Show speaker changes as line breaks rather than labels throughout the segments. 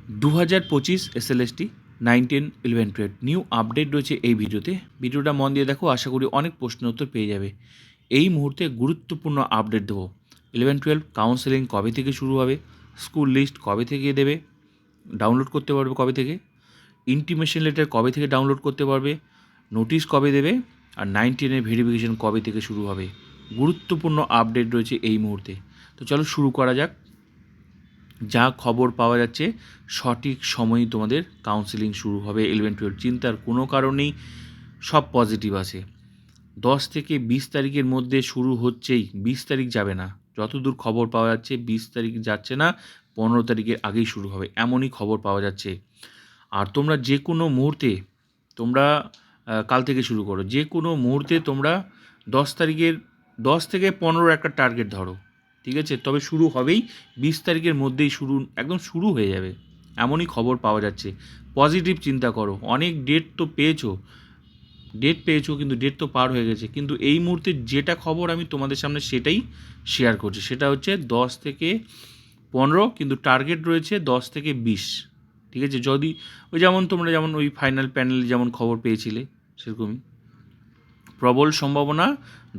2025 SLST 9, 10, 11, 12 new update রয়েছে এই ভিডিওটা মন দিয়ে দেখো, আশা করি অনেক প্রশ্নের উত্তর পেয়ে যাবে। এই মুহূর্তে গুরুত্বপূর্ণ আপডেট দেবো। 11-12 কাউন্সেলিং কবে থেকে শুরু হবে, স্কুল লিস্ট কবে থেকে দেবে, ডাউনলোড করতে পারবে কবে থেকে, ইন্টিমেশন লেটার কবে থেকে ডাউনলোড করতে পারবে, নোটিশ কবে দেবে, আর 9, 10-এর ভেরিফিকেশন কবে থেকে শুরু হবে। গুরুত্বপূর্ণ আপডেট রয়েছে এই মুহূর্তে। তো চলো শুরু করা যাক। যা খবর পাওয়া যাচ্ছে সঠিক সময়ই তোমাদের কাউন্সেলিং শুরু হবে 11-12। চিন্তার কোনো কারণেই, সব পজিটিভ আছে। 10 থেকে 20 তারিখের মধ্যে শুরু হচ্ছেই, 20 তারিখ যাবে না। যতদূর খবর পাওয়া যাচ্ছে 20 তারিখ যাচ্ছে না, 15 তারিখের আগেই শুরু হবে, এমনই খবর পাওয়া যাচ্ছে। আর তোমরা যে কোনো মুহূর্তে, তোমরা কাল থেকে শুরু করো, যে কোনো মুহূর্তে তোমরা 10 তারিখের 10 থেকে 15 একটা টার্গেট ধরো, ঠিক আছে? তবে শুরু হবেই 20 তারিখের মধ্যেই, একদম শুরু হয়ে যাবে, এমনই খবর পাওয়া যাচ্ছে। পজিটিভ চিন্তা করো। অনেক ডেট পেয়েছো কিন্তু ডেট তো পার হয়ে গেছে। কিন্তু এই মুহূর্তে যেটা খবর আমি তোমাদের সামনে সেটাই শেয়ার করছি, সেটা হচ্ছে 10 থেকে 15, কিন্তু টার্গেট রয়েছে 10 থেকে 20, ঠিক আছে? যদি ওই যেমন তোমরা যেমন ওই ফাইনাল প্যানেলে যেমন খবর পেয়েছিলে, সেরকমই প্রবল সম্ভাবনা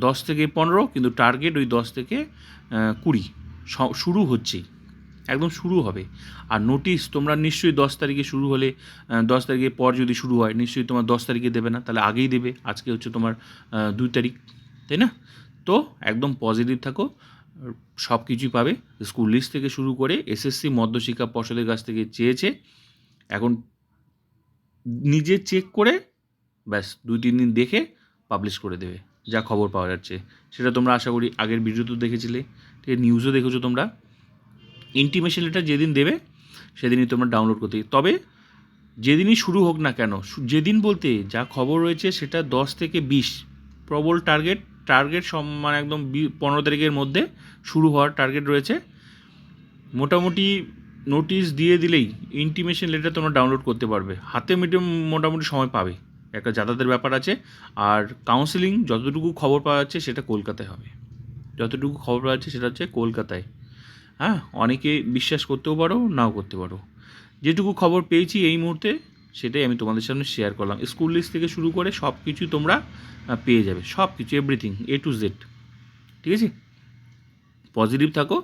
10 থেকে 15, কিন্তু টার্গেট ওই 10 থেকে 20। শুরু হচ্ছেই, একদম শুরু হবে। আর নোটিশ তোমরা নিশ্চয়ই 10 তারিখে শুরু হলে, 10 তারিখের পর যদি শুরু হয় নিশ্চয়ই তোমার 10 তারিখে দেবে না, তাহলে আগেই দেবে। আজকে হচ্ছে তোমার 2 তারিখ, তাই না? তো একদম পজিটিভ থাকো, সব কিছুই পাবে। স্কুল লিস্ট থেকে শুরু করে এসএসসি মধ্যশিক্ষা পর্ষদের কাছ থেকে চেয়েছে, এখন নিজে চেক করে ব্যাস 2-3 দিন দেখে পাবলিশ করে দেবে, যা খবর পাওয়া যাচ্ছে। সেটা তোমরা আশা করি আগের ভিডিওতেও দেখেছিলে, ঠিক আছে? নিউজও দেখেছো তোমরা। ইন্টিমেশন লেটার যেদিন দেবে সেদিনই তোমরা ডাউনলোড করতে, তবে যেদিনই শুরু হোক না কেন, যেদিন বলতে যা খবর রয়েছে সেটা 10 থেকে 20 প্রবল টার্গেট মানে একদম 15 তারিখের মধ্যে শুরু হওয়ার টার্গেট রয়েছে। মোটামুটি নোটিশ দিয়ে দিলেই ইন্টিমেশন লেটার তোমরা ডাউনলোড করতে পারবে, হাতে মোটামুটি সময় পাবে। একটা যাতায়াতের ব্যাপার আছে। আর কাউন্সেলিং যতটুকু খবর পাওয়া যাচ্ছে সেটা কলকাতায় হবে, যতটুকু খবর পাওয়া যাচ্ছে সেটা হচ্ছে কলকাতায়। হ্যাঁ, অনেকে বিশ্বাস করতেও পারো, নাও করতে পারো। যেটুকু খবর পেয়েছি এই মুহূর্তে সেটাই আমি তোমাদের সামনে শেয়ার করলাম। স্কুল লিস্ট থেকে শুরু করে সব কিছু তোমরা পেয়ে যাবে, সব কিছু, এভরিথিং A to Z, ঠিক আছে? পজিটিভ থাকো,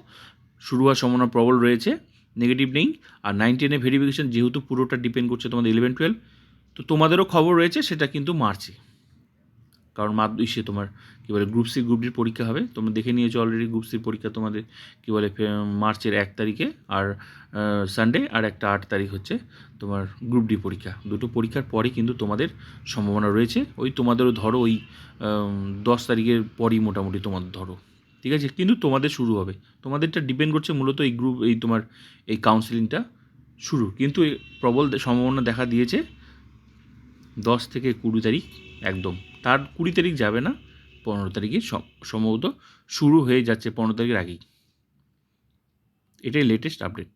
শুরু হওয়ার সম্ভাবনা প্রবল রয়েছে, নেগেটিভ নেই। আর 9, 10-এ ভেরিফিকেশন যেহেতু পুরোটা ডিপেন্ড করছে তোমাদের 11-12, তো তোমাদেরও খবর রয়েছে সেটা কিন্তু মার্চে, কারণ সে তোমার কী বলে গ্রুপ সি গ্রুপ ডির পরীক্ষা হবে। তোমরা দেখে নিয়েছো অলরেডি, গ্রুপ সির পরীক্ষা তোমাদের কী বলে মার্চের 1 তারিখে, আর সানডে, আর একটা 8 তারিখ হচ্ছে তোমার গ্রুপ ডি পরীক্ষা। দুটো পরীক্ষার পরই কিন্তু তোমাদের সম্ভাবনা রয়েছে। ওই তোমাদেরও ধরো ওই 10 তারিখের পরই মোটামুটি তোমাদের ধরো, ঠিক আছে? কিন্তু তোমাদের শুরু হবে, তোমাদেরটা ডিপেন্ড করছে মূলত এই তোমার এই কাউন্সেলিংটা শুরু। কিন্তু প্রবল সম্ভাবনা দেখা দিয়েছে 10 থেকে 20 তারিখ, একদম। তার 20 তারিখ যাবে না, 15 তারিখে সম্ভবত শুরু হয়ে যাচ্ছে, 15 তারিখের আগেই। এটাই লেটেস্ট আপডেট।